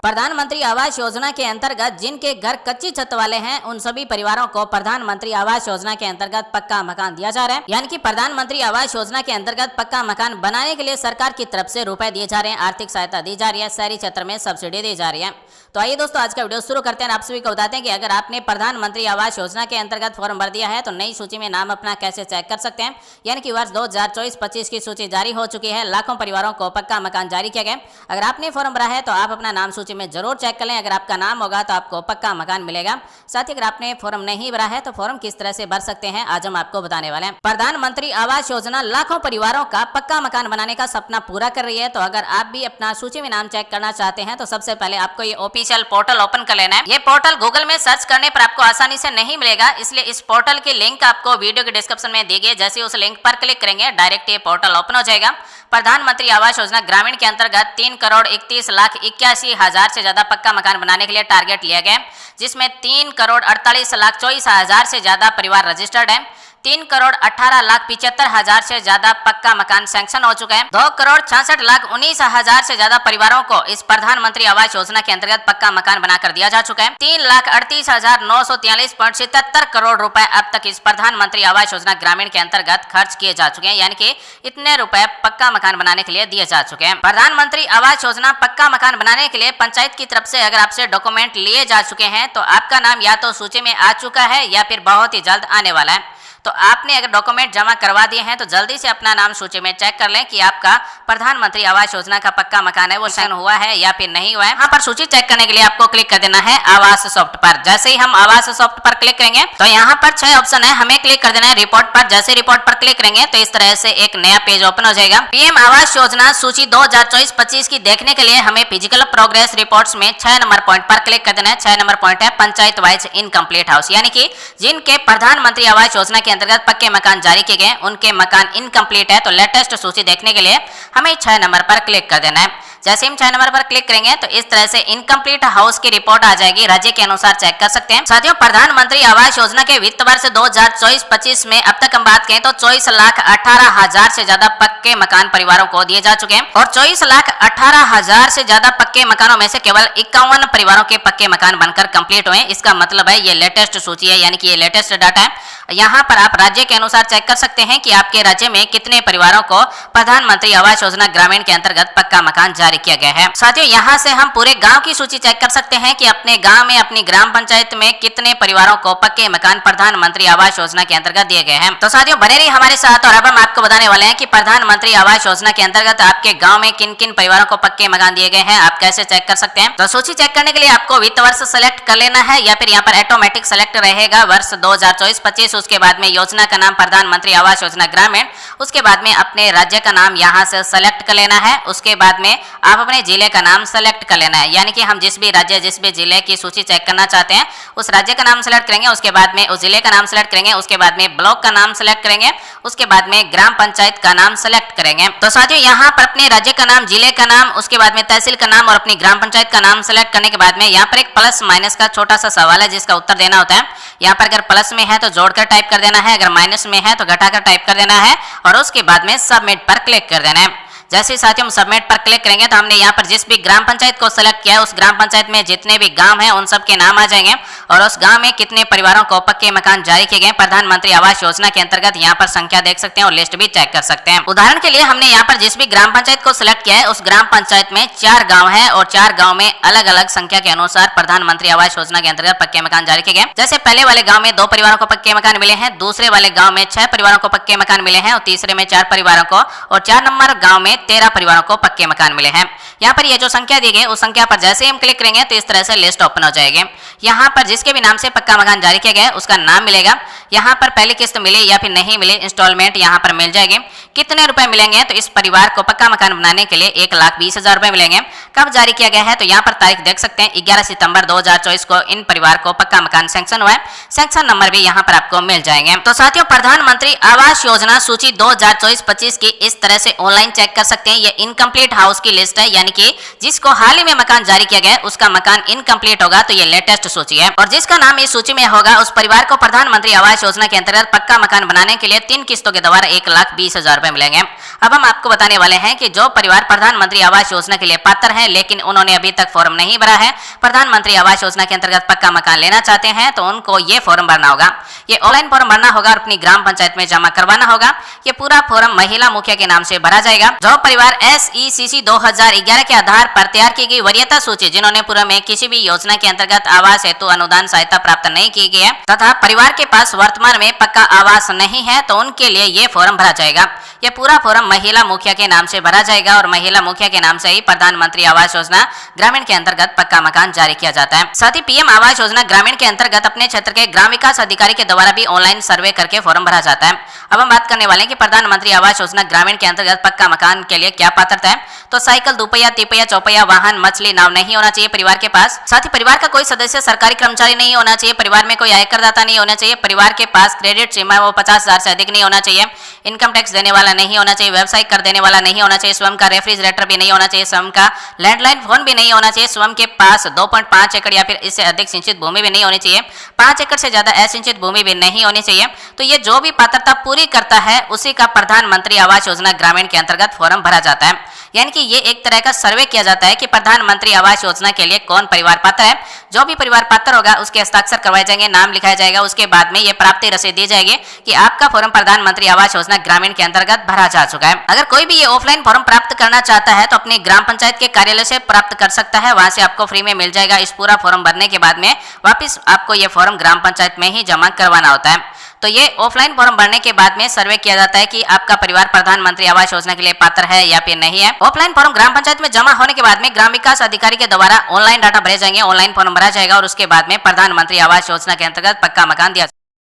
प्रधानमंत्री आवास योजना के अंतर्गत जिनके घर कच्ची छत वाले हैं उन सभी परिवारों को प्रधानमंत्री आवास योजना के अंतर्गत पक्का मकान दिया जा रहा है। यानी कि प्रधानमंत्री आवास योजना के अंतर्गत पक्का मकान बनाने के लिए सरकार की तरफ से रुपए दिए जा रहे हैं, आर्थिक सहायता दी जा रही है, शहरी क्षेत्र में सब्सिडी दी जा रही है। तो आइए दोस्तों, आज का वीडियो शुरू करते हैं। आप सभी को बताते हैं कि अगर आपने प्रधानमंत्री आवास योजना के अंतर्गत फॉर्म भर दिया है तो नई सूची में नाम अपना कैसे चेक कर सकते हैं। यानी कि वर्ष 2024-25 की सूची जारी हो चुकी है, लाखों परिवारों को पक्का मकान जारी किया गया। अगर आपने फॉर्म भरा है तो आप अपना नाम सूची में जरूर चेक कर लें। अगर आपका नाम होगा तो आपको पक्का मकान मिलेगा। साथ ही अगर आपने फॉर्म नहीं भरा है तो फॉर्म किस तरह से भर सकते हैं आज हम आपको बताने वाले हैं। प्रधानमंत्री आवास योजना लाखों परिवारों का पक्का मकान बनाने का सपना पूरा कर रही है। तो अगर आप भी अपना सूची में नाम चेक करना चाहते हैं तो सबसे पहले आपको ये ऑफिशियल पोर्टल ओपन कर लेना है। ये पोर्टल गूगल में सर्च करने पर आपको आसानी से नहीं मिलेगा, इसलिए इस पोर्टल की लिंक आपको वीडियो के डिस्क्रिप्शन में दी गई। जैसे उस लिंक पर क्लिक करेंगे डायरेक्ट ये पोर्टल ओपन हो जाएगा। प्रधानमंत्री आवास योजना ग्रामीण के अंतर्गत 3,31,81,000 से ज्यादा पक्का मकान बनाने के लिए टारगेट लिया गया, जिसमें 3,48,24,000 से ज्यादा परिवार रजिस्टर्ड है। 3,18,75,000 से ज्यादा पक्का मकान सैंक्शन हो चुका है। 2,66,19,000 से ज्यादा परिवारों को इस प्रधानमंत्री आवास योजना के अंतर्गत पक्का मकान बनाकर दिया जा चुका है। 3,38,943.77 करोड़ रुपए अब तक इस प्रधानमंत्री आवास योजना ग्रामीण के अंतर्गत खर्च किए जा चुके हैं। यानी कि इतने रुपए पक्का मकान बनाने के लिए दिए जा चुके हैं। प्रधानमंत्री आवास योजना पक्का मकान बनाने के लिए पंचायत की तरफ से अगर आपसे डॉक्यूमेंट लिए जा चुके हैं तो आपका नाम या तो सूची में आ चुका है या फिर बहुत ही जल्द आने वाला है। तो आपने अगर डॉक्यूमेंट जमा करवा दिए हैं तो जल्दी से अपना नाम सूची में चेक कर लें कि आपका प्रधानमंत्री आवास योजना का पक्का मकान है वो साइन हुआ है या फिर नहीं हुआ है। यहाँ पर सूची चेक करने के लिए आपको क्लिक कर देना है आवास सॉफ्ट पर। जैसे ही हम आवास सॉफ्ट पर क्लिक करेंगे तो यहाँ पर 6 ऑप्शन है, हमें क्लिक कर देना है रिपोर्ट पर। जैसे रिपोर्ट पर क्लिक करेंगे तो इस तरह से एक नया पेज ओपन हो जाएगा। पीएम आवास योजना सूची 2024-25 की देखने के लिए हमें फिजिकल प्रोग्रेस रिपोर्ट्स में 6 नंबर पॉइंट पर क्लिक कर देना है। 6 नंबर पॉइंट है पंचायत वाइज इनकम्प्लीट हाउस, यानी कि जिनके प्रधानमंत्री आवास योजना के अंतर्गत पक्के मकान जारी किए गए उनके मकान इनकम्प्लीट है। तो लेटेस्ट सूची देखने के लिए हमें 6 नंबर पर क्लिक कर देना है। जैसे हम 6 नंबर पर क्लिक करेंगे तो इस तरह से इनकम्प्लीट हाउस की रिपोर्ट आ जाएगी, राज्य के अनुसार चेक कर सकते हैं। साथियों, प्रधानमंत्री आवास योजना के वित्त वर्ष 2024-25 में अब तक हम बात करें तो 24,18,000 से ज्यादा पक्के मकान परिवारों को दिए जा चुके हैं और 24,18,000 से ज्यादा पक्के मकानों में से केवल 51 परिवारों के पक्के मकान बनकर कंप्लीट हुए। इसका मतलब है ये लेटेस्ट सूची है, यानी कि ये लेटेस्ट डाटा है। यहाँ पर आप राज्य के अनुसार चेक कर सकते हैं कि आपके राज्य में कितने परिवारों को प्रधानमंत्री आवास योजना ग्रामीण के अंतर्गत पक्का मकान जारी किया गया है। साथियों, यहाँ से हम पूरे गांव की सूची चेक कर सकते हैं कि अपने गांव में अपनी ग्राम पंचायत में कितने परिवारों को पक्के मकान प्रधानमंत्री आवास योजना के अंतर्गत दिए गए हैं। तो साथियों, बने रहिए हमारे साथ और अब हम आपको बताने वाले हैं कि प्रधानमंत्री आवास योजना के अंतर्गत आपके गाँव में किन किन परिवारों को पक्के मकान दिए गए हैं, आप कैसे चेक कर सकते हैं। तो सूची चेक करने के लिए आपको वित्त वर्ष सेलेक्ट कर लेना है या फिर यहाँ पर ऑटोमेटिक सेलेक्ट रहेगा वर्ष 2024-25। उसके बाद में योजना का नाम प्रधानमंत्री आवास योजना ग्रामीण, उसके बाद में अपने राज्य का नाम यहाँ से सेलेक्ट कर लेना है। उसके बाद में आप अपने जिले का नाम सेलेक्ट कर लेना है, यानी कि हम जिस भी राज्य जिस भी जिले की सूची चेक करना चाहते हैं उस राज्य का नाम सेलेक्ट करेंगे। उसके बाद में उस जिले का नाम सेलेक्ट करेंगे। उसके बाद में ब्लॉक का नाम सेलेक्ट करेंगे। उसके बाद में ग्राम पंचायत का नाम सेलेक्ट करेंगे। तो साथियों, यहाँ पर अपने राज्य का नाम, जिले का नाम, उसके बाद में तहसील का नाम और अपनी ग्राम पंचायत का नाम सेलेक्ट करने के बाद में यहाँ पर एक प्लस माइनस का छोटा सा सवाल है जिसका उत्तर देना होता है। यहाँ पर अगर प्लस में है तो जोड़कर टाइप कर देना है, अगर माइनस में है तो घटाकर टाइप कर देना है और उसके बाद में सबमिट पर क्लिक कर देना है। जैसे ही साथियों हम सबमिट पर क्लिक करेंगे तो हमने यहाँ पर जिस भी ग्राम पंचायत को सेलेक्ट किया है उस ग्राम पंचायत में जितने भी गांव हैं उन सब के नाम आ जाएंगे और उस गांव में कितने परिवारों को पक्के मकान जारी किए गए प्रधानमंत्री आवास योजना के अंतर्गत यहाँ पर संख्या देख सकते हैं और लिस्ट भी चेक कर सकते हैं। उदाहरण के लिए हमने यहाँ पर जिस भी ग्राम पंचायत को सिलेक्ट किया है उस ग्राम पंचायत में 4 गाँव है और 4 गाँव में अलग अलग संख्या के अनुसार प्रधानमंत्री आवास योजना के अंतर्गत पक्के मकान जारी किए गए। जैसे पहले वाले गाँव में 2 परिवारों को पक्के मकान मिले हैं, दूसरे वाले गाँव में 6 परिवारों को पक्के मकान मिले हैं और तीसरे में 4 परिवारों को और 4 नंबर गाँव में 13 परिवारों को पक्के मकान मिले हैं। यहाँ पर ये जो संख्या दी गई उस संख्या पर जैसे ही हम क्लिक करेंगे तो इस तरह से लिस्ट ओपन हो जाएगी। यहाँ पर जिसके भी नाम से पक्का मकान जारी किया गया है उसका नाम मिलेगा। यहाँ पर पहली किस्त मिले या फिर नहीं मिले इंस्टॉलमेंट यहाँ पर मिल जाएगी। कितने रुपए मिलेंगे तो इस परिवार को पक्का मकान बनाने के लिए 1,20,000 रुपए मिलेंगे। कब जारी किया गया है तो यहाँ पर तारीख देख सकते हैं 11 सितंबर 2024 को इन परिवार को पक्का मकान सैंक्शन हुआ है। सैंक्शन नंबर भी यहाँ पर आपको मिल जाएंगे। तो साथियों, प्रधानमंत्री आवास योजना सूची 2024-25 की इस तरह से ऑनलाइन चेक कर सकते हैं। ये इनकम्प्लीट हाउस की लिस्ट है, यानी कि जिसको हाल ही में मकान जारी किया गया है उसका मकान इनकम्प्लीट होगा तो ये लेटेस्ट सूची है और जिसका नाम इस सूची में होगा उस परिवार को प्रधानमंत्री आवास योजना के अंतर्गत पक्का मकान बनाने के लिए 3 किस्तों के द्वारा 1,20,000 रुपए मिलेंगे। अब हम आपको बताने वाले हैं कि जो परिवार प्रधानमंत्री आवास योजना के लिए पात्र हैं लेकिन उन्होंने अभी तक फॉर्म नहीं भरा है, प्रधानमंत्री आवास योजना के अंतर्गत पक्का मकान लेना चाहते हैं, तो उनको ये फॉर्म भरना होगा। ये ऑनलाइन फॉर्म भरना होगा और अपनी ग्राम पंचायत में जमा करवाना होगा। ये पूरा फॉर्म महिला मुखिया के नाम से भरा जाएगा। जो परिवार SECC 2011 के आधार पर तैयार की गई वरीयता सूची, जिन्होंने पूर्व में किसी भी योजना के अंतर्गत आवास हेतु अनुदान सहायता प्राप्त नहीं की गई है तथा परिवार के पास वर्तमान में पक्का आवास नहीं है, तो उनके लिए ये फॉर्म भरा जाएगा। ये पूरा फॉर्म महिला मुखिया के नाम से भरा जाएगा और महिला मुखिया के नाम से ही प्रधानमंत्री आवास योजना ग्रामीण के अंतर्गत पक्का मकान जारी किया जाता है। साथ ही PM आवास योजना ग्रामीण के अंतर्गत अपने क्षेत्र के ग्राम विकास अधिकारी के द्वारा भी ऑनलाइन सर्वे करके फॉर्म भरा जाता है। अब हम बात करने वाले हैं कि प्रधानमंत्री आवास योजना ग्रामीण के अंतर्गत पक्का मकान के लिए क्या पात्रता है। तो साइकिल, दुपहिया, तिपहिया, चौपहिया वाहन, मछली, नाव नहीं होना चाहिए परिवार के पास। साथ ही परिवार का कोई सदस्य सरकारी कर्मचारी नहीं होना चाहिए। परिवार में कोई आयकरदाता नहीं होना चाहिए। परिवार के पास क्रेडिट सीमा वो 50,000 से अधिक नहीं होना चाहिए। इनकम टैक्स देने वाला नहीं होना चाहिए। व्यवसाय कर देने वाला नहीं होना चाहिए। स्वयं का रेफ्रिजरेटर भी नहीं होना चाहिए। स्वयं का लैंडलाइन फोन भी नहीं होना चाहिए। स्वयं के पास 2.5 एकड़ या फिर इससे अधिक सिंचित भूमि भी नहीं होनी चाहिए। 5 एकड़ से ज्यादा असिंचित भूमि भी नहीं होनी चाहिए। तो ये जो भी पात्रता पूरी करता है उसी का प्रधानमंत्री आवास योजना ग्रामीण के अंतर्गत फॉर्म भरा जाता है। यानी कि ये एक तरह का सर्वे किया जाता है कि प्रधानमंत्री आवास योजना के लिए कौन परिवार पात्र है। जो भी परिवार पात्र होगा उसके हस्ताक्षर करवाए जाएंगे, नाम लिखाया जाएगा। उसके बाद में ये प्राप्ति रसीद दी जाएगी कि आपका फॉर्म प्रधानमंत्री आवास योजना ग्रामीण के अंतर्गत भरा जा चुका है। अगर कोई भी ये ऑफलाइन फॉर्म प्राप्त करना चाहता है तो अपनी ग्राम पंचायत के कार्यालय से प्राप्त कर सकता है। वहां से आपको फ्री में मिल जाएगा। इस पूरा फॉर्म भरने के बाद में वापिस आपको ये फॉर्म ग्राम पंचायत में ही जमा करवाना होता है। तो ये ऑफलाइन फॉर्म भरने के बाद में सर्वे किया जाता है कि आपका परिवार प्रधानमंत्री आवास योजना के लिए पात्र है या फिर नहीं है। ऑफलाइन फॉर्म ग्राम पंचायत में जमा होने के बाद में ग्राम विकास अधिकारी के द्वारा ऑनलाइन डाटा भरे जाएंगे, ऑनलाइन फॉर्म भरा जाएगा और उसके बाद में प्रधानमंत्री आवास योजना के अंतर्गत पक्का मकान दिया